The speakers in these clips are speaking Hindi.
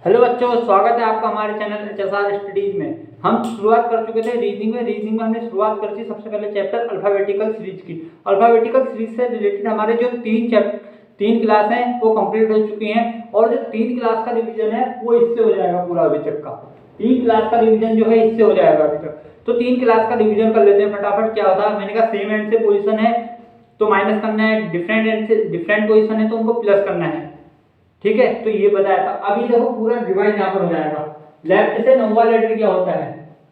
हेलो बच्चों, स्वागत है आपका हमारे चैनल एचएसआर स्टडीज में। हम शुरुआत कर चुके थे रीजनिंग में हमने शुरुआत कर दी सबसे पहले चैप्टर अल्फाबेटिकल सीरीज की। अल्फाबेटिकल सीरीज से रिलेटेड हमारे जो तीन क्लास हैं वो कंप्लीट हो चुकी हैं और जो 3 क्लास का रिवीजन है वो इससे हो जाएगा पूरा अभी तक का। 3 क्लास का रिवीजन जो है इससे हो जाएगा अभी तक। तो 3 क्लास का रिवीजन कर लेते हैं फटाफट। क्या होता है, मैंने कहा सेम एंड से पोजीशन है तो माइनस करना है, डिफरेंट एंड से डिफरेंट पोजीशन है तो उनको प्लस करना है। ठीक है, तो ये बताया था। अभी देखो पूरा रिवाइज यहाँ पर हो जाएगा। लेफ्ट से 9वां लेटर क्या होता है,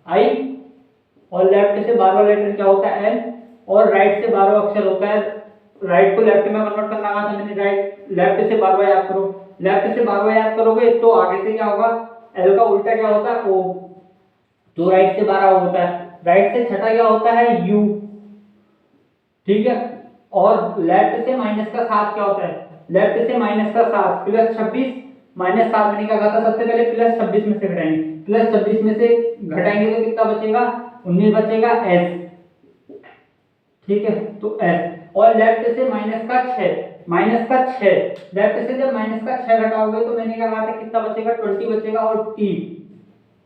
आई, और लेफ्ट से 12वां लेटर क्या होता है, एल, और राइट से 12वां अक्षर होता है। राइट को लेफ्ट में कन्वर्ट करना था मैंने, राइट लेफ्ट से 12वां याद करो। लेफ्ट से 12वां याद करोगे तो आगे से क्या होगा, एल का उल्टा क्या होता है, ओ, तो राइट से 12 होता है। राइट से छठा क्या होता है, यू। ठीक है, और लेफ्ट से माइनस का 7 क्या होता है, लेफ्ट से माइनस का 7 प्लस 26 माइनस 7 मैंने क्या कहा था, सबसे पहले प्लस 26 में से घटाएंगे। प्लस 26 में से घटाएंगे तो कितना बचेगा, 19 बचेगा, एस। ठीक है, तो एस। और लेफ्ट से माइनस का 6, माइनस का 6, लेफ्ट से जब माइनस का 6 घटाओगे तो मैंने क्या कहा था, कितना बचेगा, 20 बचेगा और टी।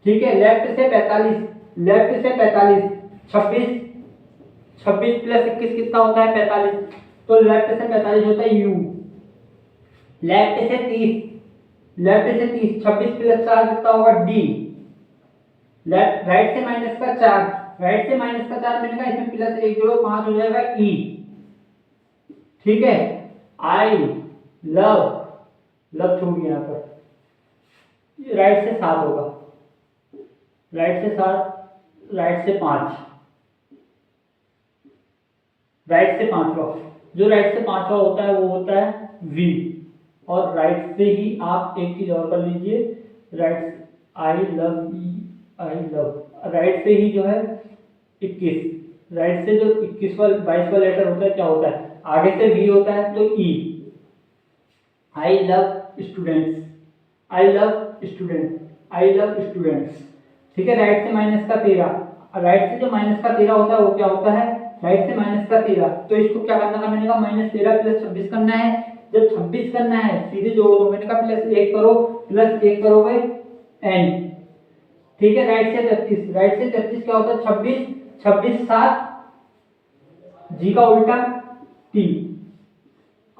ठीक है, लेफ्ट से 45, लेफ्ट से 45, 26, 26 प्लस 21 कितना होता है, 45, तो लेफ्ट से 45 होता है यू। लेफ्ट से 30, लेफ्ट से 30, 26 प्लस 4 कितना होगा, डी। लेफ्ट राइट से माइनस का 4, राइट से माइनस का 4 मैंने कहा इसमें प्लस 1 जोड़ो 5 हो जाएगा, ई। ठीक है, आई लव, लव छोड़ यहाँ पर, राइट से 7 होगा, राइट से 7, राइट से 5, राइट से 5वां, जो राइट से 5वां होता है वो होता है वी। और राइट से ही आप एक चीज और कर लीजिए, right, I love, I love, right से ही जो है 21, राइट से जो 22वां लेटर होता है क्या होता है, आगे से वी होता है तो E. I love students, I love student, I love students. ठीक है, राइट से माइनस का 13, राइट से जो माइनस का 13 होता है वो क्या होता है, राइट से माइनस का 13, तो इसको क्या करना था, मैंने कहा माइनस 13 प्लस 26 करना है। जब 26 करना है सीधे जोड़ दो, मैंने कहा प्लस 1 करो, प्लस 1 करोगे एन। ठीक है, राइट से 33, राइट से 33 क्या होता है, 26, 26 7, जी का उल्टा T.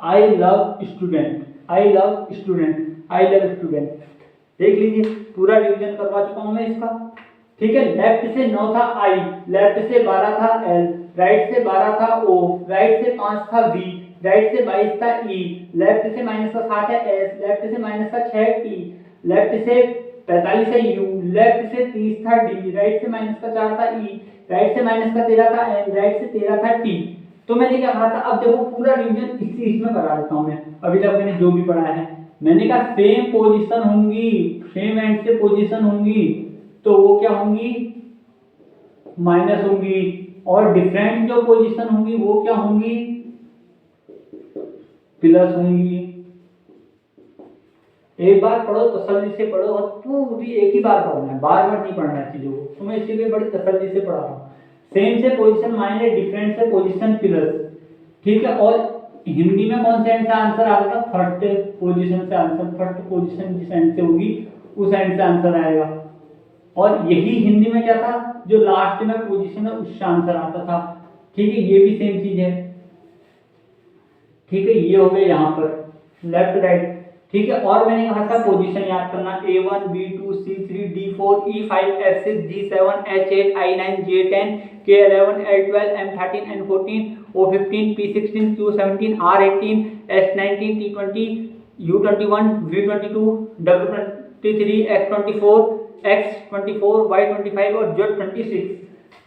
I love student, I love student, I love student. देख लीजिए पूरा रिवीजन करवा चुका हूं मैं इसका। ठीक है, लेफ्ट से 9 था आई, लेफ्ट से 12 था एल, राइट से 12 था ओ, राइट से 5 था वी, राइट से 22 था ई, लेफ्ट से माइनस का 7 है एस, लेफ्ट से माइनस का 6 टी, लेफ्ट से 45 है यू, लेफ्ट से 30 था डी, राइट से माइनस का 4 था ई, राइट से माइनस का 13 था एन, राइट से 13 था टी। तो मैंने क्या कहा था, अब देखो पूरा रिवीजन इसी इसमें करा देता हूं मैं। अभी तक मैंने जो भी पढ़ा है, मैंने कहा सेम पोजीशन होंगी, सेम एंड से पोजीशन होंगी तो वो क्या होंगी, माइनस होंगी, और डिफरेंट जो पोजीशन होंगी वो क्या होंगी, प्लस होंगी। एक बार पढ़ो, तसल्ली से पढ़ो, और पूरी एक ही बार पढ़ना है, बार बार नहीं पढ़ना है चीजों को, तो मैं इसीलिए बड़ी तसल्ली से पढ़ा रहा हूँ। सेम से पोजीशन माइनस, डिफरेंट से पोजीशन प्लस। ठीक है, और हिंदी में कौन से एंड से आंसर आता था, फर्स्ट पोजीशन से आंसर, फर्स्ट पोजीशन जिस एंड से होगी उस एंड से आंसर आएगा। और यही हिंदी में क्या था, जो लास्ट में पोजीशन है उससे आंसर आता था। ठीक है, ये भी सेम चीज है। ठीक है, ये हो गए यहाँ पर लेफ्ट राइट। ठीक है, और मैंने कहा था पोजीशन याद करना, A1 B2 C3 D4 E5 F6 G7 H8 I9 J10 K11 L12 M13 N14 O15 P16 Q17 R18 S19 T20 U21 V22 W23 X24 X24 Y25 और Z26।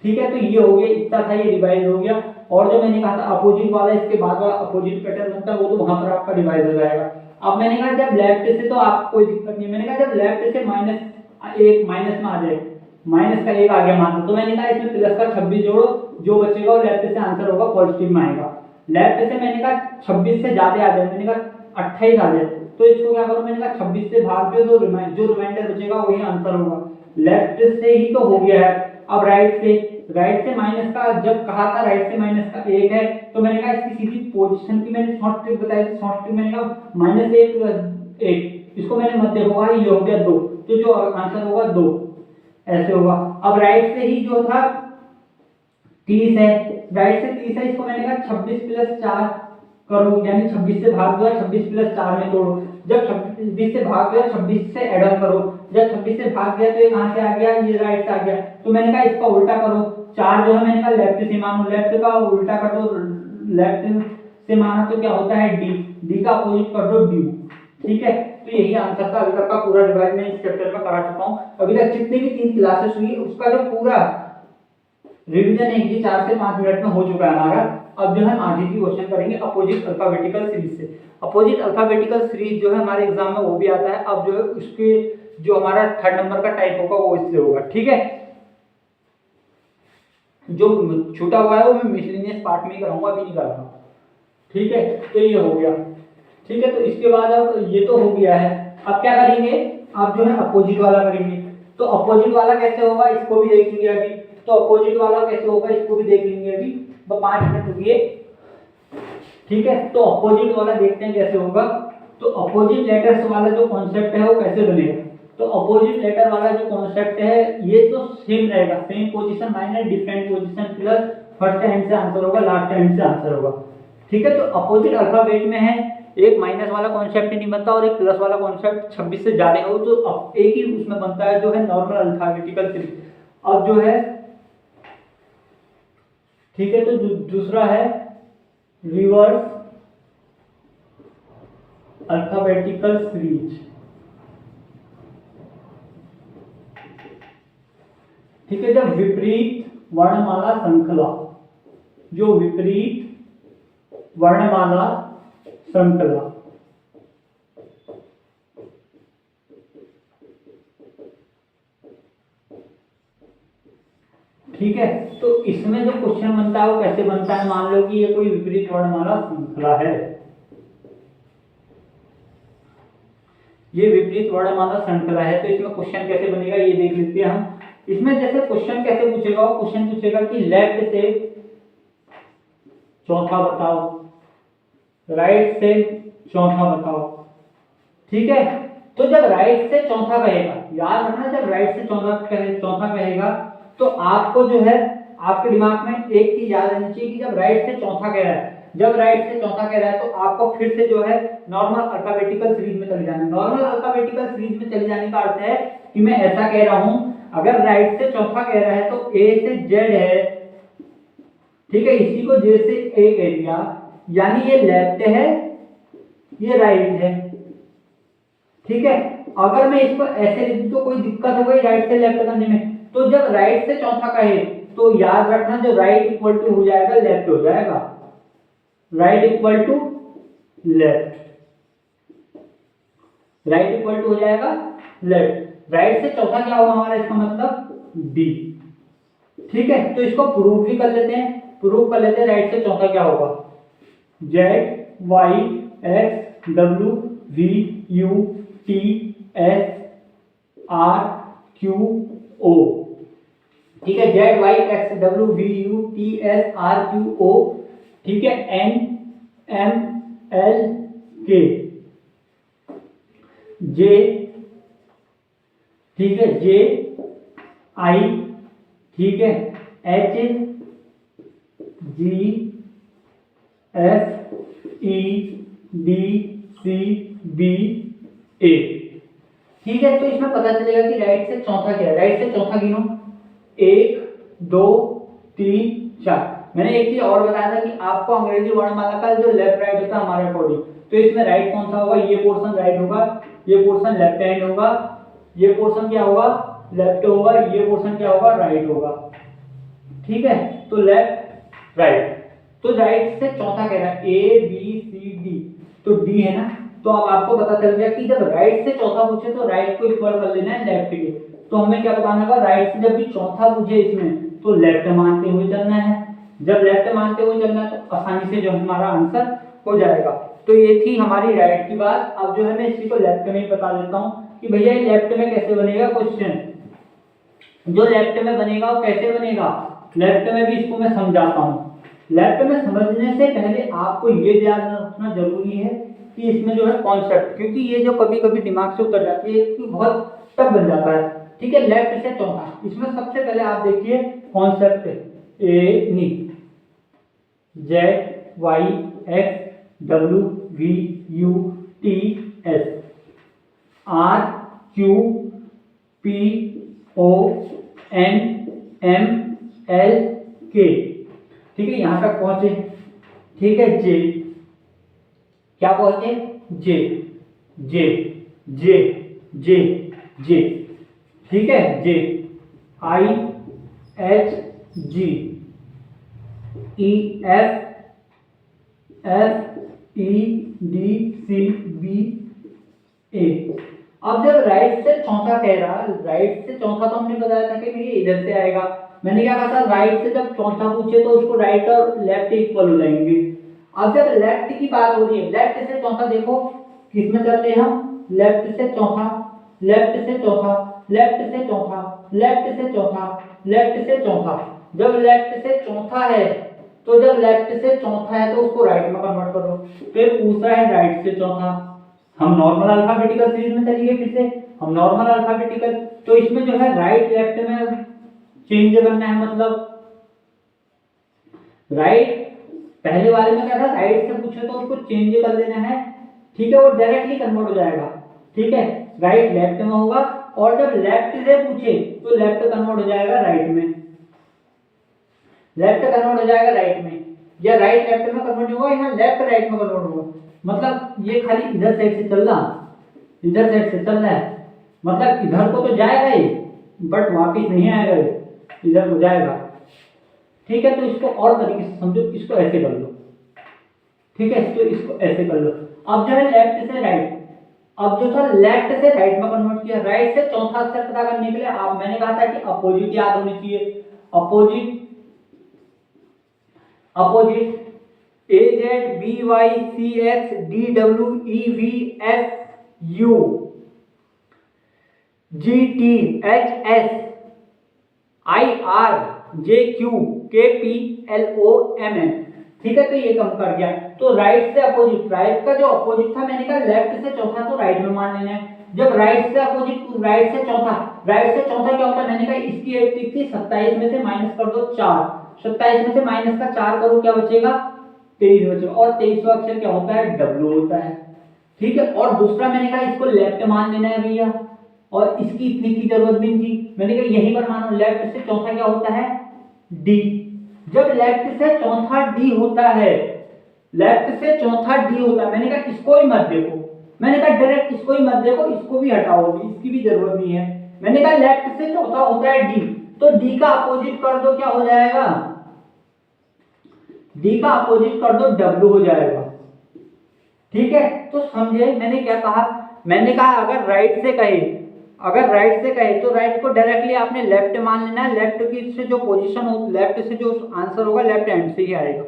ठीक है, तो ये हो गया, इतना था, ये रिवाइज हो गया। और जो मैंने कहा था अपोजिट वाला, इसके बाद वाला अपोजिट पैटर्न बनता है वो तो वहां पर आपका रिवाइज हो जाएगा। अब मैंने कहा जब लेफ्ट से, तो आपको कोई दिक्कत नहीं, मैंने कहा जब लेफ्ट से माइनस एक माइनस में आ जाए, माइनस का एक आगे मान लो, तो मैंने कहा इसमें प्लस का 26 जोड़ो, जो बचेगा वो लेफ्ट से आंसर होगा, पॉजिटिव में आएगा। लेफ्ट से मैंने कहा 26 से ज्यादा आ जाए, मैंने कहा 28 आ जाए, तो इसको क्या करो, मैंने कहा 26 से भाग दो, जो रिमाइंडर बचेगा वही आंसर होगा। लेफ्ट से ही तो हो गया है। अब राइट से माइनस का जब कहा था, राइट से माइनस का 1 है, तो मैंने कहा इसकी सीधी पोजीशन की मैंने शॉर्ट ट्रिक बताई थी। शॉर्ट ट्रिक मैंने कहा -1 + 1, इसको मैंने मध्य होगा, ये हो गया 2, तो जो आंसर होगा 2 ऐसे होगा। अब राइट से ही जो था 30 है, राइट से 30 है, इसको मैंने कहा 26 प्लस 4 करो, यानी 26 से भाग दो, 26 प्लस 4 में तोड़ो। जब 26 से भाग गया 26 से ऐड ऑन करो, जब 26 से भाग गया तो ये कहां से आ गया, ये राइट से आ गया। तो मैंने कहा इसका उल्टा करो, 4 जो है मैंने कहा लेफ्ट से मानो, लेफ्ट का उल्टा कर दो, लेफ्ट से माना तो क्या होता है डी, डी का अपोजिट कर दो ड्यू। ठीक है, तो यही आंसर था। अभी तक का पूरा रिवाइज मैं इस चैप्टर में करा चुका हूं। अभी तक जितनी भी 3 क्लासेस हुई उसका जो पूरा रिवीजन है ये 4 से 5 मिनट में हो चुका है हमारा। अब जो है आगे की क्वेश्चन करेंगे अपोजिट अल्फाबेटिकल सीरीज से। अपोजिट अल्फाबेटिकल सीरीज जो है हमारे एग्जाम में वो भी आता है। अब जो है उसके जो हमारा 3rd नंबर का टाइप होगा वो इससे होगा। ठीक है, जो छूटा हुआ है वो मैं मिसलेनियस पार्ट में ही कराऊंगा, अभी नहीं कराऊंगा। ठीक है, तो ये हो गया। ठीक है, तो इसके बाद अब ये तो हो गया है। अब क्या करेंगे, आप जो है अपोजिट वाला करेंगे। तो अपोजिट वाला कैसे होगा इसको भी देख लेंगे अभी। तो अपोजिट वाला कैसे होगा इसको भी देख लेंगे अभी, 5 मिनट रुकिए। ठीक है, तो अपोजिट वाला देखते हैं कैसे होगा। तो अपोजिट लेटर्स वाला जो कॉन्सेप्ट है वो कैसे बनेगा। तो अपोजिट लेटर वाला जो कॉन्सेप्ट है ये तो सेम रहेगा, same position minus different position plus first and से आंसर होगा, लास्ट एंड से आंसर होगा। ठीक है, तो अपोजिट अल्फाबेट में है एक माइनस वाला कॉन्सेप्ट नहीं बनता और एक प्लस वाला कॉन्सेप्ट 26 से ज्यादा हो तो अब एक ही उसमें बनता है जो है नॉर्मल अल्फाबेटिकल सीरीज। अब जो है ठीक है, तो दूसरा है रिवर्स अल्फाबेटिकल सीरीज। ठीक है, जब विपरीत वर्णमाला श्रृंखला, जो विपरीत वर्णमाला श्रृंखला, ठीक है, तो इसमें जो क्वेश्चन बनता है वो कैसे बनता है। मान लो कि ये कोई विपरीत वर्णमाला श्रृंखला है, ये विपरीत वर्णमाला श्रृंखला है, तो इसमें क्वेश्चन कैसे बनेगा ये देख लेते हैं हम। इसमें जैसे क्वेश्चन कैसे पूछेगा, वो क्वेश्चन पूछेगा कि लेफ्ट से चौथा बताओ, राइट से चौथा बताओ। ठीक है, तो जब राइट से चौथा कहेगा, याद रखना जब राइट से चौथा कहेगा तो आपको जो है आपके दिमाग में एक चीज याद रहनी चाहिए कि जब राइट से चौथा कह रहा है, जब राइट से चौथा कह रहा है तो आपको फिर से जो है नॉर्मल अल्फाबेटिकल सीरीज में चले जाना है। नॉर्मल अल्फाबेटिकल सीरीज में चले जाने का अर्थ है कि मैं ऐसा कह रहा हूं, अगर राइट से चौथा कह रहा है तो ए से जेड है, ठीक है, इसी को जे से ए कह दिया, यानी ये लेफ्ट है ये राइट है। ठीक है, अगर मैं इसको ऐसे लिख दूं तो कोई दिक्कत हो गई राइट से लेफ्ट करने में। तो जब राइट से चौथा कहे तो याद रखना जो राइट इक्वल टू हो जाएगा लेफ्ट हो जाएगा, right equal to left, right equal to हो जाएगा लेफ्ट। राइट से चौथा क्या होगा हमारा, इसका मतलब डी। ठीक है, तो इसको प्रूव भी कर लेते हैं, प्रूव कर लेते हैं राइट से चौथा क्या होगा, Z Y X W V U T S R Q O. ठीक है, Z Y X W V U T S R Q O. ठीक है, एन एम एल के जे, ठीक है, जे आई, ठीक है, H G F E D C B A. ठीक है, तो इसमें पता चलेगा कि राइट से चौथा क्या है। राइट से चौथा गिनो, 1 2 3 4। मैंने एक चीज और बताया था कि आपको अंग्रेजी वर्णमाला का जो लेफ्ट राइट होता है हमारे अकॉर्डिंग, तो इसमें राइट कौन सा होगा, ये पोर्शन राइट होगा, ये पोर्शन लेफ्ट हैंड होगा, ये पोर्शन क्या होगा लेफ्ट होगा, ये पोर्शन क्या होगा राइट होगा। ठीक है, तो लेफ्ट राइट, तो राइट से चौथा कह रहा है ए बी सी डी, तो डी है ना। तो अब आपको पता चल गया कि जब राइट से चौथा पूछे तो राइट को इक्वल कर लेना है लेफ्ट के। तो हमें क्या बताना होगा, राइट से जब भी चौथा पूछे इसमें तो लेफ्ट मानते हुए चलना है। जब लेफ्ट मानते हुए चलना है तो आसानी से जो हमारा आंसर हो जाएगा। तो ये थी हमारी राइट की बात। अब जो है मैं इसी को लेफ्ट में ही बता देता हूँ कि भैया ये लेफ्ट में कैसे बनेगा क्वेश्चन। जो लेफ्ट में बनेगा वो कैसे बनेगा, लेफ्ट में भी इसको मैं समझाता हूँ। लेफ्ट में समझने से पहले आपको ये ध्यान रखना जरूरी है कि इसमें जो है कॉन्सेप्ट, क्योंकि ये जो कभी कभी दिमाग से उतर जाती है कि बहुत टफ बन जाता है। ठीक है, लेफ्ट से चौथा, इसमें सबसे पहले आप देखिए कॉन्सेप्ट ए नी ZYXWVUTS RQPONMLK। ठीक है, यहां तक पहुंचे। ठीक है, जे क्या पहुंचे, जे जे जे जे जे ठीक है, जे IHGEFFEDCBA। अब जब राइट से चौथा कह रहा, राइट से चौथा तो हमने बताया था कि भैया इधर से आएगा। मैंने क्या कहा था, राइट से जब चौथा पूछे तो उसको राइट और लेफ्ट इक्वल हो जाएंगे। अब जब लेफ्ट की बात हो रही है, लेफ्ट से चौथा देखो किस में चलते हैं हम, लेफ्ट से चौथा, लेफ्ट से चौथा, लेफ्ट से चौथा, लेफ्ट से चौथा, लेफ्ट से चौथा। जब लेफ्ट से चौथा है तो जब लेफ्ट से चौथा है तो उसको राइट में कन्वर्ट करो। फिर पूछ रहा है राइट से चौथा, हम नॉर्मल अल्फाबेटिकल सीरीज में चलिए, फिर से हम नॉर्मल अल्फाबेटिकल, तो इसमें जो है राइट लेफ्ट में चेंज करना है, मतलब राइट पहले वाले में क्या था, राइट से पूछे तो उसको चेंज कर देना है। ठीक है, वो डायरेक्टली कन्वर्ट हो जाएगा। ठीक है, राइट लेफ्ट में होगा, और जब लेफ्ट से पूछे तो लेफ्ट कन्वर्ट हो जाएगा राइट में, लेफ्ट कन्वर्ट हो जाएगा राइट में, या राइट लेफ्ट में कन्वर्ट होगा, या लेफ्ट राइट में कन्वर्ट होगा। मतलब ये खाली इधर साइड से चल रहा, इधर साइड से चल रहा है, मतलब इधर को तो जाएगा ही बट वापिस नहीं आएगा, इधर को जाएगा। ठीक है, तो इसको और तरीके से समझो, इसको ऐसे कर लो। ठीक है, तो इसको ऐसे कर लो। अब जो है लेफ्ट से राइट, अब जो था लेफ्ट से राइट में कन्वर्ट किया, राइट से चौथा अक्षर पता करने के लिए आप, मैंने कहा था कि अपोजिट याद होनी चाहिए। Opposite, opposite AZBYCX DWEVFUGTHIRJQKPLOMN। ठीक है, तो ये कम कर दिया। तो राइट से अपोजिट, राइट का जो अपोजिट था मैंने कहा लेफ्ट से चौथा तो राइट में मान लेना है। जब राइट से अपोजिट, राइट से चौथा, राइट से चौथा क्या होता है, मैंने कहा इसकी एक टिक थी 27 में से माइनस कर दो 4, 27 में से माइनस का 4 करो, क्या बचेगा 23 बचेगा, और 23वां अक्षर क्या होता है, W होता है। ठीक है, और दूसरा मैंने कहा इसको लेफ्ट मान लेना है भैया, और इसकी इतनी की जरूरत भी थी, मैंने कहा यहीं पर मानो, लेफ्ट से चौथा क्या होता है, D। जब लेफ्ट से चौथा D होता है, लेफ्ट से चौथा D होता है, मैंने कहा इसको ही मत देखो, मैंने कहा डायरेक्ट इसको ही मत देखो, इसको भी हटाओ, इसकी भी जरूरत नहीं है। मैंने कहा लेफ्ट से चौथा होता है D, तो D का अपोजिट कर दो, क्या हो जाएगा, D का अपोजिट कर दो W हो जाएगा। ठीक है, तो समझे मैंने क्या कहा, मैंने कहा अगर राइट से कहे, अगर राइट से कहे तो राइट को डायरेक्टली आपने लेफ्ट मान लेना है, लेफ्ट की से जो पोजीशन हो, लेफ्ट से जो आंसर होगा लेफ्ट हैंड से ही आएगा।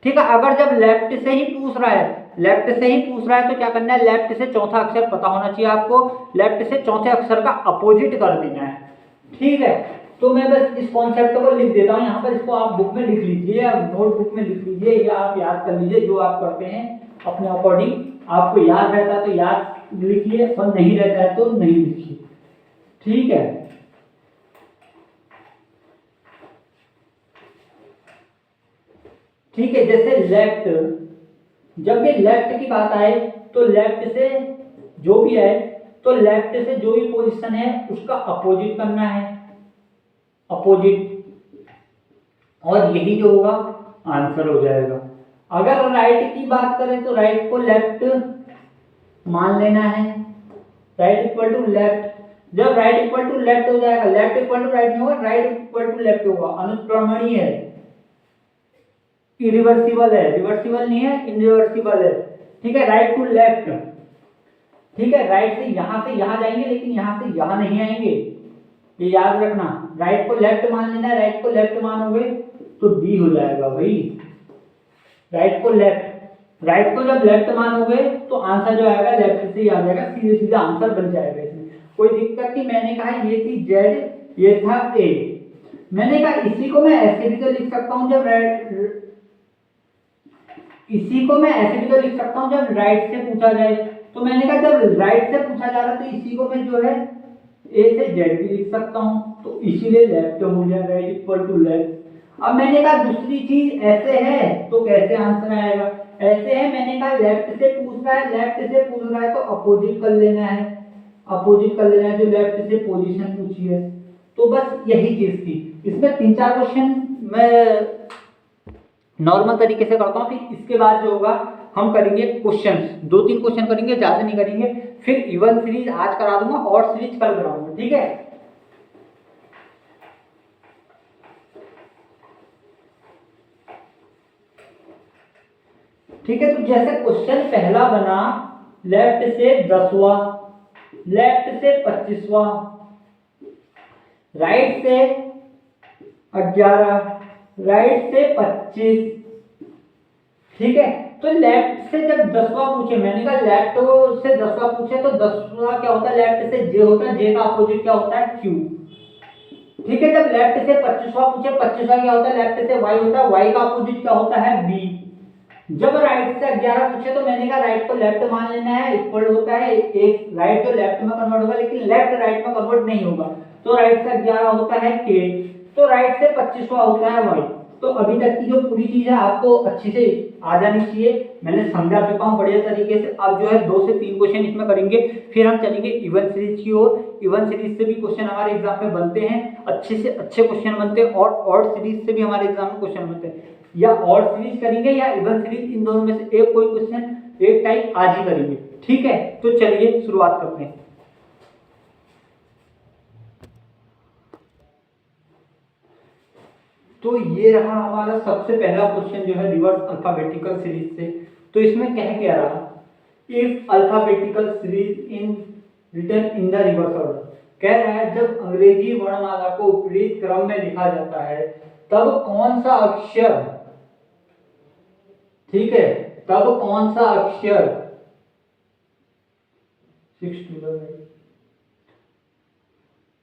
ठीक है, अगर जब लेफ्ट से ही पूछ रहा है, लेफ्ट से ही पूछ रहा है तो क्या करना है, लेफ्ट से चौथा अक्षर पता होना चाहिए आपको, लेफ्ट से चौथे अक्षर का अपोजिट कर देना है। ठीक है, तो मैं बस इस कॉन्सेप्ट को लिख देता हूँ यहाँ पर, इसको आप बुक में लिख लीजिए या नोटबुक में लिख लीजिए, या आप याद कर लीजिए, जो आप करते हैं अपने अकॉर्डिंग। आपको याद रहता है तो याद लिखिए, और नहीं रहता है तो नहीं लिखिए। ठीक है, ठीक है, जैसे लेफ्ट, जब भी लेफ्ट की बात आए तो लेफ्ट से जो भी है, तो लेफ्ट से जो भी पोजीशन है उसका अपोजिट करना है, अपोजिट, और यही जो होगा आंसर हो जाएगा। अगर राइट की बात करें तो राइट को लेफ्ट मान लेना है, राइट इक्वल टू लेफ्ट। जब राइट इक्वल टू लेफ्ट हो जाएगा, लेफ्ट इक्वल टू राइट नहीं होगा, राइट इक्वल टू लेफ्ट होगा, अनुक्रमणीय है, इरिवर्सिबल है, रिवर्सिबल नहीं है, इनरिवर्सिबल है। ठीक है, राइट टू लेफ्ट। ठीक है, राइट से यहां जाएंगे, लेकिन यहां से यहां नहीं आएंगे, ये याद रखना। राइट को लेफ्ट मान लेना है, राइट को लेफ्ट मानोगे तो डी हो जाएगा भाई, राइट को लेफ्ट, राइट को जब लेफ्ट मानोगे तो आंसर जो आएगा लेफ्ट से ही आ जाएगा, सीधे सीधा आंसर बन जाएगा, इसमें कोई दिक्कत नहीं। मैंने कहा ये थी जेड, ये था ए, मैंने कहा इसी को मैं ऐसे भी तो लिख सकता हूं, जब इसी को मैं ऐसे भी तो लिख सकता हूँ जब राइट से पूछा जाए। तो मैंने कहा जब राइट से पूछा जा रहा है तो इसी को मैं जो है ए से जेड भी लिख सकता हूँ, तो इसीलिए लेफ्ट हो गया, राइट इक्वल टू लेफ्ट। अब मैंने कहा दूसरी चीज ऐसे है तो कैसे आंसर आएगा, ऐसे है मैंने कहा लेफ्ट से पूछ रहा है, लेफ्ट से पूछ रहा है तो अपोजिट कर लेना है, अपोजिट कर लेना है, जो लेफ्ट से पोजीशन पूछी है। तो बस यही चीज थी। इसमें 3-4 क्वेश्चन मैं नॉर्मल तरीके से करता हूँ, फिर इसके बाद जो होगा हम करेंगे क्वेश्चंस, 2-3 क्वेश्चन करेंगे, ज्यादा नहीं करेंगे। फिर इवन सीरीज आज करा दूंगा और सीरीज कल कराऊंगा, ठीक है। ठीक है, तो जैसे क्वेश्चन पहला बना, लेफ्ट से 10वां, लेफ्ट से 25वां, राइट से 11, राइट से 25, ठीक है। तो लेफ्ट से जब 10वां पूछे, मैंने कहा लेफ्ट से 10वां पूछे तो 10वां क्या होता है, लेफ्ट से जे होता है, जे का अपोजिट क्या होता है, क्यू, ठीक है। जब लेफ्ट से 25वां पूछे, 25वां क्या होता है, लेफ्ट से वाई होता है, वाई का अपोजिट क्या होता है, बी। जब राइट से 11 पूछे तो मैंने कहा राइट को लेफ्ट मान लेना है, इक्वल होता है एक राइट जो लेफ्ट में कन्वर्ट होगा, लेकिन लेफ्ट राइट में कन्वर्ट नहीं होगा, तो राइट से 11 होता है के, तो राइट से 25वां होता है वाई। तो अभी तक की जो पूरी चीज है आपको अच्छी से आ जानी चाहिए, मैंने समझा चुका हूँ बढ़िया तरीके से। अब जो है 2 से 3 क्वेश्चन इसमें करेंगे, फिर हम चलेंगे इवन सीरीज की ओर। इवन सीरीज से भी क्वेश्चन हमारे एग्जाम में बनते हैं, अच्छे से अच्छे क्वेश्चन बनते हैं, और ऑड सीरीज से भी हमारे एग्जाम में क्वेश्चन बनते हैं। या ऑड सीरीज करेंगे या इवन सीरीज, इन दोनों में से एक कोई क्वेश्चन एक टाइप आज ही करेंगे, ठीक है। तो चलिए शुरुआत करते हैं। तो ये रहा हमारा सबसे पहला क्वेश्चन जो है रिवर्स अल्फाबेटिकल सीरीज से। तो इसमें क्या रहा, if alphabetical series in written in the reverse order, कह रहा है जब अंग्रेजी वर्णमाला को विपरीत क्रम में लिखा जाता है तब कौन सा अक्षर, ठीक है, तब कौन सा अक्षर, 6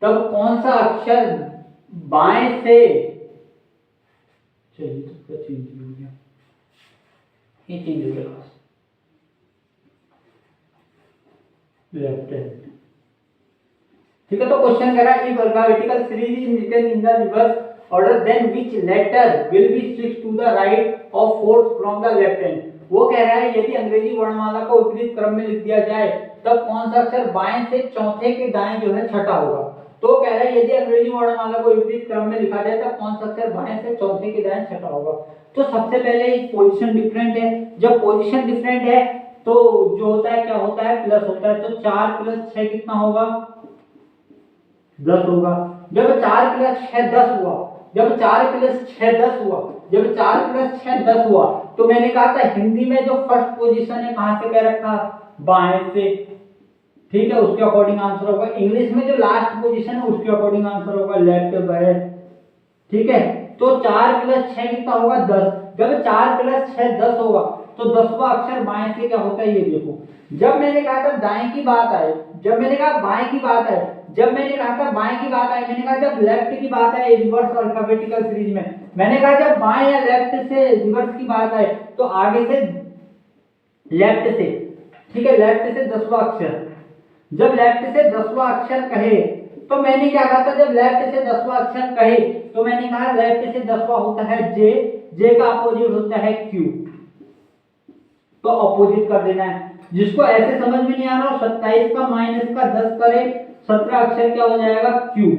तब कौन सा अक्षर बाएं से, चलिए तो चेंज हो गया, ये चेंज हो गया, लेफ्ट हैंड, ठीक है। तो क्वेश्चन कह रहा है if alphabetical series is written in the reverse order then which letter will be switch to the right of fourth from the left hand. वो कह रहा है यदि अंग्रेजी वर्णमाला को विपरीत क्रम में लिख दिया जाए तब कौन सा अक्षर बाएं से चौथे के दाएं जो है छठा होगा। तो कह रहा है यदि अंग्रेजी वर्णमाला को विपरीत क्रम में लिखा जाए तब कौन सा अक्षर बाएं से चौथे के दाएं छठा होगा। तो सबसे पहले पोजीशन डिफरेंट है, जब पोजीशन डिफरेंट है तो जो होता है क्या होता है, प्लस होता है। तो 4 + 6 कितना होगा, 10 होगा। जब 4 + 6 10 हुआ, जब 4 + 6 10 हुआ, जब 4 + 6 10 हुआ, तो मैंने कहा था हिंदी में जो फर्स्ट पोजीशन है कहां से कह रखा, बाएं से, ठीक है, उसके अकॉर्डिंग आंसर होगा। इंग्लिश में जो लास्ट पोजीशन है उसके अकॉर्डिंग आंसर होगा लेफ्ट बाय, ठीक है। तो 4 + 6 कितना होगा, 10। जब 4 + 6 10 होगा तो 10वां अक्षर बाएं से क्या होता है, ये देखो। जब मैंने कहा था दाएं की बात आए, जब मैंने कहा बाएं की बात आए, जब मैंने कहा था बाएं की बात आई, मैंने कहा जब लेफ्ट की बात आए रिवर्स अल्फाबेटिकल सीरीज में, मैंने कहा जब बाएं या लेफ्ट से रिवर्स की बात आए तो आगे से लेफ्ट से, ठीक है, लेफ्ट से 10वां अक्षर। जब लेफ्ट से 10वां अक्षर कहे तो मैंने क्या कहा था, जब लेफ्ट से 10वां अक्षर कहे तो मैंने कहा लेफ्ट से 10वां होता है जे, जे का अपोजिट होता है क्यू, तो अपोजिट कर देना है। जिसको ऐसे समझ में नहीं आ रहा, 27 का माइनस का 10 करे, 17 अक्षर क्या हो जाएगा, क्यू,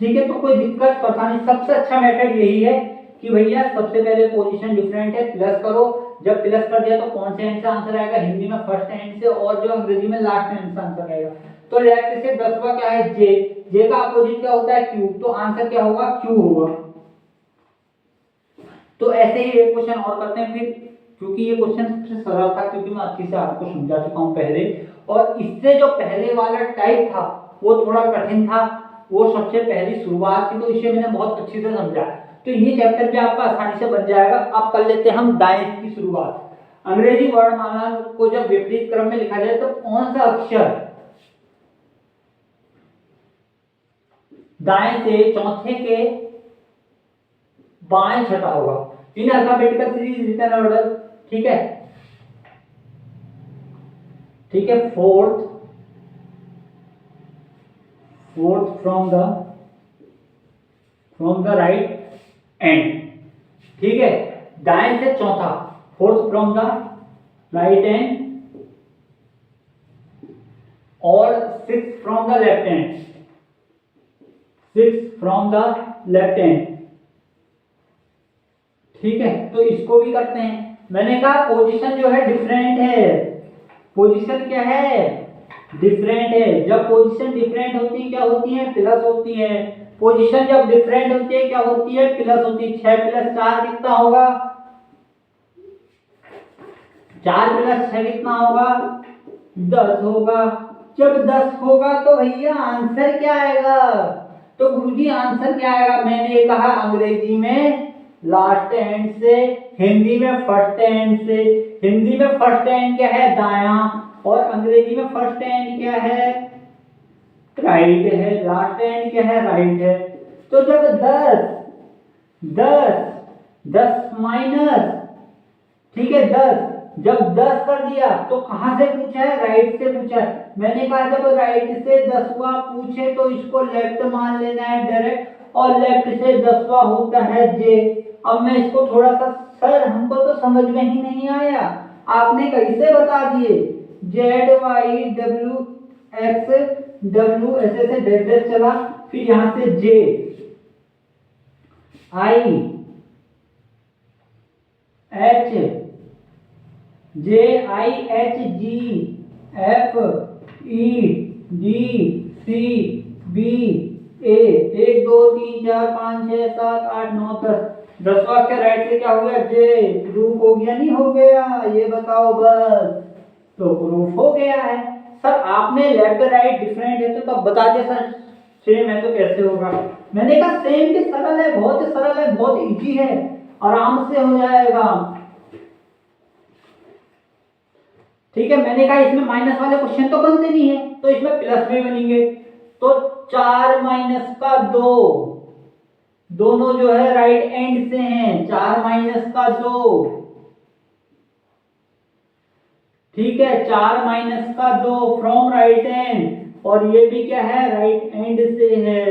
ठीक है। तो कोई दिक्कत परेशानी, सबसे अच्छा मेथड यही है कि भैया सबसे पहले पोजीशन डिफरेंट है, प्लस करो। जब प्लस कर दिया तो कौन से एंड से आंसर आएगा, हिंदी में फर्स्ट एंड से, और जो अंग्रेजी में लास्ट एंड से आंसर आएगा। तो लेफ्ट से 10वां क्या है, जे, जे का अपोजिट क्या होता है, क्यू, तो आंसर क्या होगा, क्यू होगा। तो ऐसे ही एक क्वेश्चन और करते हैं फिर, क्योंकि ये क्वेश्चन सबसे सरल था, क्योंकि मैं अच्छे से आपको समझा चुका हूं पहले, और इससे जो पहले वाला टाइप था वो थोड़ा कठिन था, वो सबसे पहली शुरुआत थी, तो इसे मैंने बहुत अच्छे से समझा। तो ये चैप्टर भी आपका आसानी से बन जाएगा। अब कर लेते हैं हम दाएं की शुरुआत। अंग्रेजी वर्णमाला को जब विपरीत क्रम में लिखा जाए तो कौन सा अक्षर दाएं से चौथे के बाएं छठा होगा। In alphabetical series written order, ठीक है, ठीक है, fourth from the right end, ठीक है, दाएं से चौथा, fourth from the right end, और six from the left hand, six from the left hand, ठीक है। तो इसको भी करते हैं। मैंने कहा पोजीशन जो है डिफरेंट है, पोजीशन क्या है, डिफरेंट है। जब पोजीशन डिफरेंट होती है क्या होती है, प्लस होती है। पोजीशन जब डिफरेंट होती है क्या होती है, प्लस होती है। 6 + 4 कितना होगा, 4 + 6 कितना होगा, 10 होगा। जब 10 होगा तो भैया आंसर क्या आएगा, तो गुरुजी आंसर क्या आएगा, मैंने कहा अंग्रेजी में लास्ट एंड से, हिंदी में फर्स्ट एंड से। हिंदी में फर्स्ट एंड क्या है, दायां, और अंग्रेजी में फर्स्ट एंड क्या है, राइट है। लास्ट एंड क्या है, राइट है। तो जब 10 माइनस, ठीक है, 10, जब 10 कर दिया तो कहां से पूछा है, राइट से पूछा है। मैंने कहा जब राइट से 10वां पूछे तो इसको लेफ्ट मान लेना है डायरेक्ट, और लेफ्ट से 10वां होता है जे। अब मैं इसको थोड़ा सा, सर हमको तो समझ में ही नहीं आया, आपने कैसे बता दिए, ZY W ऐसे डैश डैश चला, फिर यहां से JIHGFEDCBA, 1 2 3 4 5 6 7 8 9 10, 10वां अक्षर राइट से क्या हो गया, जे। प्रूफ हो गया नहीं हो गया, ये बताओ बस। तो प्रूफ हो गया है। सर आपने लेफ्ट राइट डिफरेंट है तो तब बता दिया सर सेम है तो कैसे होगा। मैंने कहा सेम भी सरल है, बहुत सरल है, बहुत इजी है, आराम से हो जाएगा, ठीक है। मैंने कहा इसमें माइनस वाले क्वेश्चन तो बनते नहीं है, तो इसमें प्लस में बनेंगे। तो 4 - 2, दोनों जो है राइट एंड से हैं, 4 - 2, ठीक है, 4 - 2 फ्रॉम राइट एंड, और ये भी क्या है, राइट एंड से है।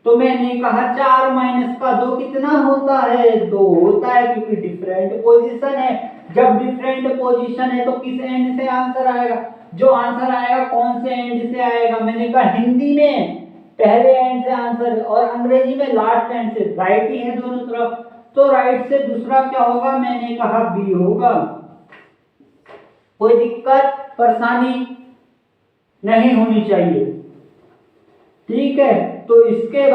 तो मैंने कहा 4 - 2 कितना होता है, 2 होता है, क्योंकि डिफरेंट पोजीशन है। जब डिफरेंट पोजीशन है तो किस एंड से आंसर आएगा, जो आंसर आएगा कौन से एंड से आएगा, मैंने कहा हिंदी में पहले एंड से आंसर, और अंग्रेजी में लास्ट एंड से, राइट ही है दोनों तरफ, तो राइट से दूसरा क्या होगा, मैंने कहा बी होगा। कोई दिक्कत परेशानी नहीं होनी चाहिए, ठीक है। तो इसके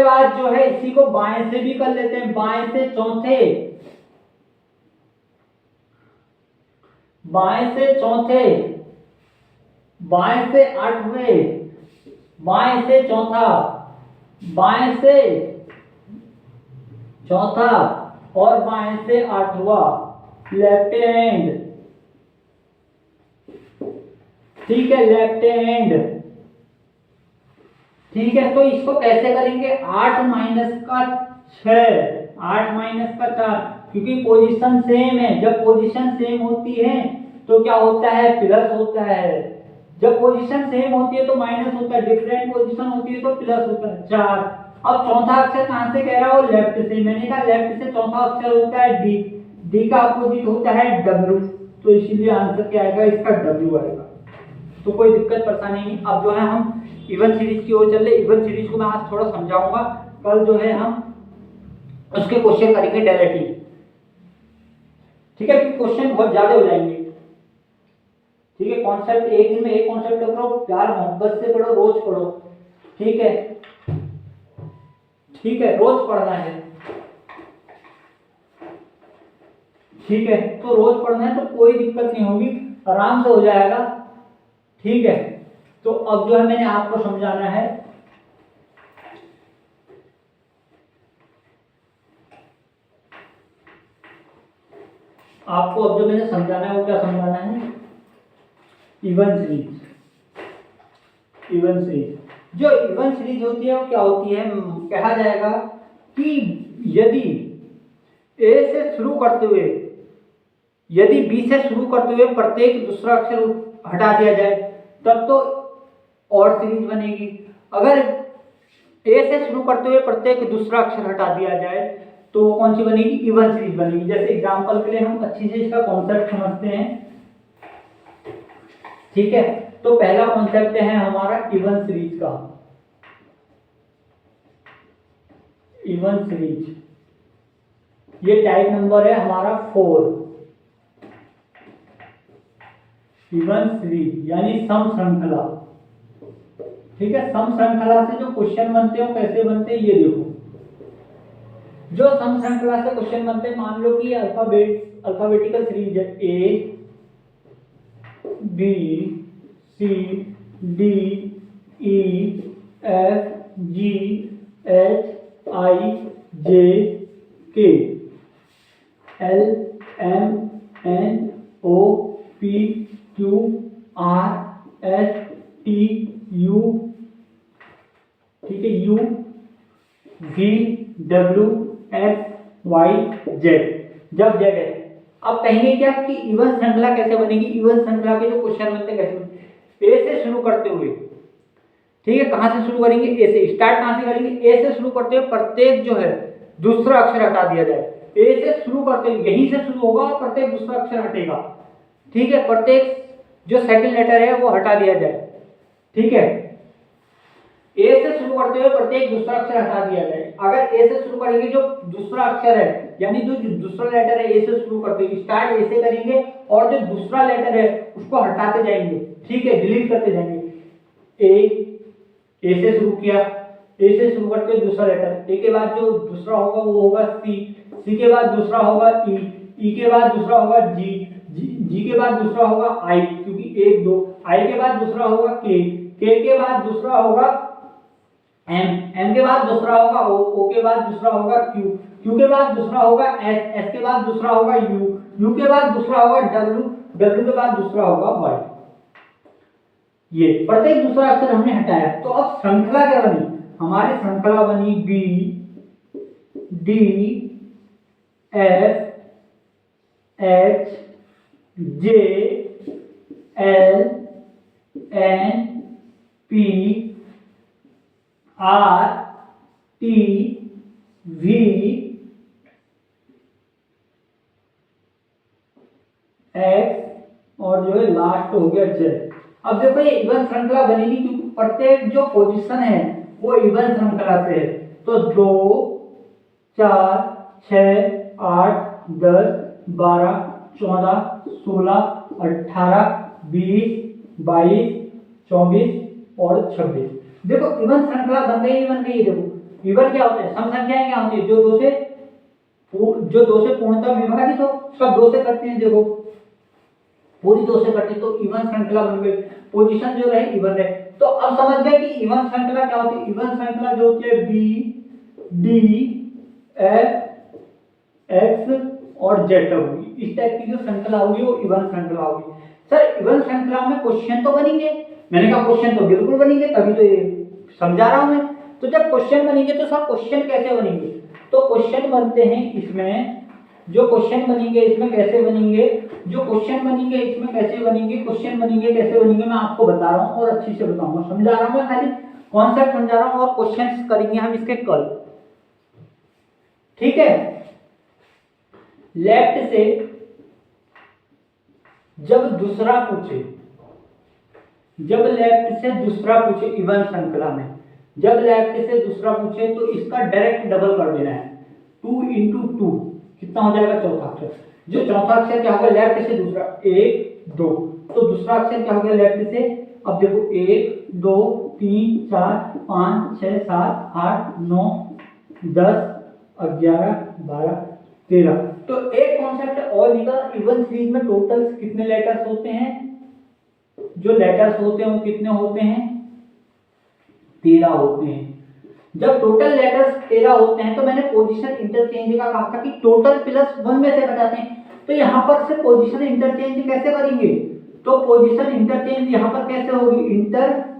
बाद जो है इसी को बाएं से भी कर लेते हैं, बाएं से चौथे, बाएं से चौथे, बाएं से आठवें, बाएं से चौथा, बाएं से चौथा, और बाएं से आठवां, लेफ्ट हैंड, ठीक है, लेफ्ट हैंड, ठीक है। तो इसको कैसे करेंगे, 8 - 6, 8 - 4, क्योंकि पोजीशन सेम है। जब पोजीशन सेम होती है तो क्या होता है, प्लस होता है। जब पोजीशन सेम होती है तो माइनस होता है, डिफरेंट पोजीशन होती है तो प्लस होता है। 4, अब चौथा अक्षर कहां से कह रहा हो, लेफ्ट से। मैंने कहा लेफ्ट से चौथा अक्षर होता है डी, डी का अपोजिट होता है डब्ल्यू, तो इसीलिए आंसर क्या आएगा, इसका डब्ल्यू आएगा। तो कोई दिक्कत परेशानी नहीं। अब जो है हम इवन सीरीज की ओर चल रहे, इवन सीरीज को मैं आज थोड़ा समझाऊंगा, कल जो है हम उसके क्वेश्चन करेंगे डायरेक्टली, ठीक है, क्योंकि क्वेश्चन बहुत ज्यादा हो जाएंगे, ठीक है। कॉन्सेप्ट एक दिन में एक कॉन्सेप्ट पढ़ो, प्यार मोहब्बत से पढ़ो, रोज पढ़ो, ठीक है, ठीक है, रोज पढ़ना है, ठीक है। तो रोज पढ़ना है तो कोई दिक्कत नहीं होगी, आराम से हो जाएगा, ठीक है। तो अब जो है मैंने आपको समझाना है, आपको अब जो मैंने समझाना है वो क्या समझाना है, इवन सीरीज। इवन सीरीज, जो इवन सीरीज होती है वो क्या होती है, कहा जाएगा कि यदि ए से शुरू करते हुए, यदि बी से शुरू करते हुए प्रत्येक दूसरा अक्षर हटा दिया जाए तब तो और सीरीज बनेगी। अगर ए से शुरू करते हुए प्रत्येक दूसरा अक्षर हटा दिया जाए तो कौन सी बनेगी? इवन सीरीज बनेगी। जैसे एग्जांपल के लिए हम अच्छी से इसका कॉन्सेप्ट समझते हैं, ठीक है। तो पहला कॉन्सेप्ट है हमारा इवन सीरीज का। इवन सीरीज, ये टाइप नंबर है हमारा 4। इवन सीरीज यानी सम श्रृंखला, ठीक है। सम श्रृंखला से जो क्वेश्चन बनते हैं कैसे बनते हैं ये देखो। जो सम श्रृंखला से क्वेश्चन बनते हैं, मान लो कि अल्फाबेटिकल सीरीज है A B C D E F G H I J K L M N O P Q R S T U, ठीक है, U V W X Y Z. जब जेड है, अब कहेंगे क्या कि इवन श्रृंखला कैसे बनेगी? इवन श्रृंखला के जो क्वेश्चन बनते हैं कैसे बनेंगे? ए से शुरू करते हुए, ठीक है। कहां से शुरू करेंगे? ए से। स्टार्ट कहां से करेंगे? ए से शुरू करते हुए प्रत्येक जो है दूसरा अक्षर हटा दिया जाए। ए से शुरू करते हुए यहीं से शुरू होगा और प्रत्येक दूसरा अक्षर हटेगा, ठीक है। प्रत्येक जो सेकंड लेटर है वो हटा दिया जाए, ठीक है। ए से शुरू करते हुए प्रत्येक दूसरा अक्षर हटा दिया जाए। अगर ए से शुरू करेंगे, जो दूसरा अक्षर है यानी जो दूसरा लेटर है ए से शुरू करते हुए, स्टार्ट ए से करेंगे और जो दूसरा लेटर है उसको हटाते जाएंगे, ठीक है, डिलीट करते जाएंगे। ए से शुरू किया, ए से शुरू करते हुए दूसरा लेटर, ए के बाद जो दूसरा होगा वो होगा सी, सी के बाद दूसरा होगा ई के बाद दूसरा होगा जी के बाद दूसरा होगा आई, क्योंकि 1 2, आई के बाद दूसरा होगा के के बाद दूसरा होगा एम के बाद दूसरा होगा ओ के बाद दूसरा होगा क्यू के बाद दूसरा होगा एस के बाद दूसरा होगा यू के बाद दूसरा होगा डब्ल्यू के बाद दूसरा होगा वाई। ये प्रत्येक दूसरा अक्षर हमने हटाया। तो अब श्रृंखला क्या बनी? हमारी श्रृंखला बनी B D F H J L N P R T V X और जो है लास्ट हो गया जेड। अब देखो ये इवन श्रृंखला बनेगी क्योंकि प्रत्येक जो पोजीशन है वो इवन श्रृंखला से है। तो 2 4 6 8 10 12 14 16 18 20 22 24 और 26। देखो इवन श्रृंखला बन गई, बन गई। देखो इवन क्या होता है? सम संख्याएं क्या होती है? जो दो से पूर्णतः विभाजित हो, सब 2 से करते हैं। देखो पूरी 2 से करते, तो इवन श्रृंखला बन गई। पोजीशन जो रहे इवन रहे। तो अब समझ गए कि इवन श्रृंखला क्या होती है? इवन श्रृंखला जो होती है बी डी एफ एक्स और जेड होगी। इस टाइप की जो श्रृंखला होगी वो इवन श्रृंखला होगी। सर इवन श्रृंखला में क्वेश्चन तो बनेंगे? मैंने कहा क्वेश्चन तो बिल्कुल बनेंगे, तभी तो ये समझा रहा हूं मैं। तो जब क्वेश्चन बनेंगे तो सब क्वेश्चन कैसे बनेंगे? तो क्वेश्चन बनते हैं इसमें, जो क्वेश्चन बनेंगे इसमें कैसे बनेंगे, जो क्वेश्चन बनेंगे इसमें कैसे बनेंगे, क्वेश्चन बनेंगे कैसे बनेंगे, मैं आपको बता रहा हूं और अच्छी से बताऊंगा। समझा रहा हूं मैं, खाली कॉन्सेप्ट समझा रहा हूं और क्वेश्चन करेंगे हम इसके कल, ठीक है। लेफ्ट से जब दूसरा पूछे, जब लेफ्ट से दूसरा पूछे इवन श्रृंखला में, जब लेफ्ट से दूसरा पूछे तो इसका डायरेक्ट डबल कर देना है। 2 × 2 कितना हो जाएगा? चौथा अक्षर। जो चौथा अक्षर क्या होगा? लेफ्ट से दूसरा 1 2, तो दूसरा अक्षर क्या हो गया लेफ्ट से? अब देखो 1 2 3 4 5 6 7 8 9 10 11 12 13। तो एक कॉन्सेप्ट और निकला, इवन सीरीज में टोटल कितने लेटर्स होते हैं? जो लेटर्स होते हैं वो कितने होते हैं? 13 होते हैं। जब टोटल लेटर्स 13 होते हैं तो मैंने पोजीशन इंटरचेंज का कहा था कि टोटल +1 में से घटाते हैं। तो यहां पर से पोजीशन इंटरचेंज कैसे करेंगे? तो पोजीशन इंटरचेंज यहां पर कैसे होगी? इंटरचेंज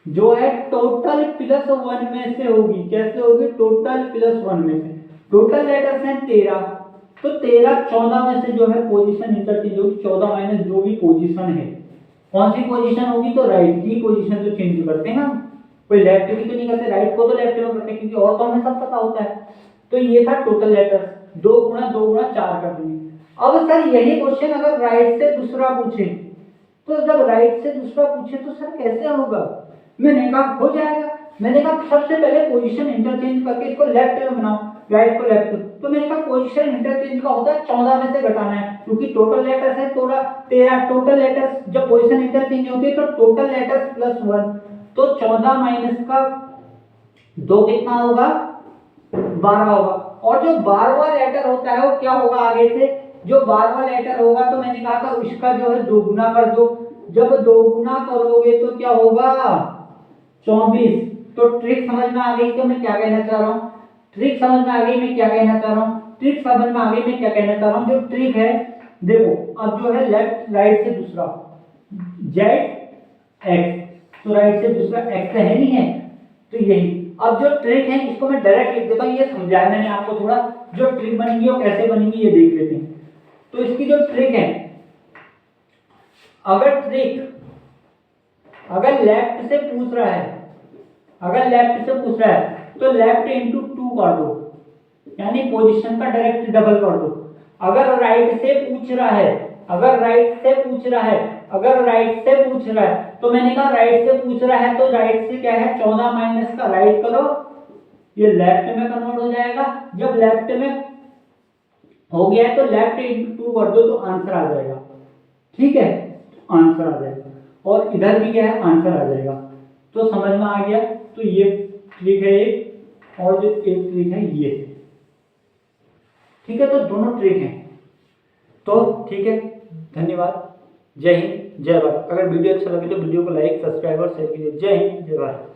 जो है टोटल प्लस 1 में से होगी। कैसे होगी? टोटल प्लस 1 में से। टोटल लेटर्स हैं 13, तो 13 14 में से जो है पोजीशन इंटरचेंज होगी। 14 माइनस जो भी पोजीशन है, कौन सी पोजीशन होगी? तो राइट की पोजीशन तो चेंज करते हैं ना, कोई लेफ्ट की तो नहीं करते, राइट को तो लेफ्ट में करते हैं, क्योंकि और तो हमें सब पता होता है। तो ये था टोटल लेटर्स, 2 गुणा 2 गुणा 4 कर देंगे। अब सर यही क्वेश्चन अगर राइट से दूसरा पूछे, तो जब राइट से दूसरा पूछे तो सर कैसे होगा? मैंने कहा हो जाएगा। मैंने कहा सबसे पहले पोजीशन इंटरचेंज करके इसको लेफ्ट में बनाओ, राइट को लेफ्ट। तो मैंने कहा पोजीशन इंटरचेंज का होता है 14 में से घटाना है, क्योंकि टोटल लेटर्स है 13। टोटल लेटर्स जब पोजीशन इंटरचेंज होती है तो टोटल लेटर्स प्लस 1, तो 14 माइनस का 2 कितना होगा? 12 होगा। और जो 12वां लेटर होता है वो क्या होगा? आगे से जो 12वां लेटर होगा, तो मैंने कहा था उसका जो है 2 गुना कर दो। जब 2 गुना करोगे तो क्या होगा? 24। तो ट्रिक समझ में आ गई कि मैं क्या कहना चाह रहा हूँ? ट्रिक समझ में आ गई मैं क्या कहना चाह रहा हूँ? ट्रिक समझ में आ गई मैं क्या कहना चाह रहा हूँ? जो ट्रिक है देखो, अब जो है लेफ्ट राइट से दूसरा जेड एक्स, तो राइट से दूसरा एक्स है नहीं है, तो यही। अब जो ट्रिक है इसको मैं डायरेक्ट लिख देता हूँ, ये समझाया मैंने आपको थोड़ा। जो ट्रिक बनेगी वो कैसे बनेगी ये देख लेते हैं। तो इसकी जो ट्रिक है, अगर लेफ्ट से पूछ रहा है, तो लेफ्ट इंटू 2 कर दो, यानी पोजीशन का डायरेक्ट डबल कर दो। अगर राइट से पूछ रहा है, तो मैंने कहा राइट से पूछ रहा है, तो राइट से क्या है? 14 माइनस का राइट करो, ये लेफ्ट में कन्वर्ट हो जाएगा। जब लेफ्ट में हो गया है तो लेफ्ट इंटू 2 कर दो, तो आंसर आ जाएगा। ठीक है, आंसर आ जाएगा। और इधर भी क्या है? आंसर आ जाएगा। तो समझ में आ गया। तो ये ट्रिक है एक, और जो एक ट्रिक है ये। ठीक है, तो दोनों ट्रिक हैं। तो ठीक है, धन्यवाद। जय हिंद, जय भारत। अगर वीडियो अच्छा लगे तो वीडियो को लाइक, सब्सक्राइब और शेयर कीजिए। जय हिंद, जय भारत।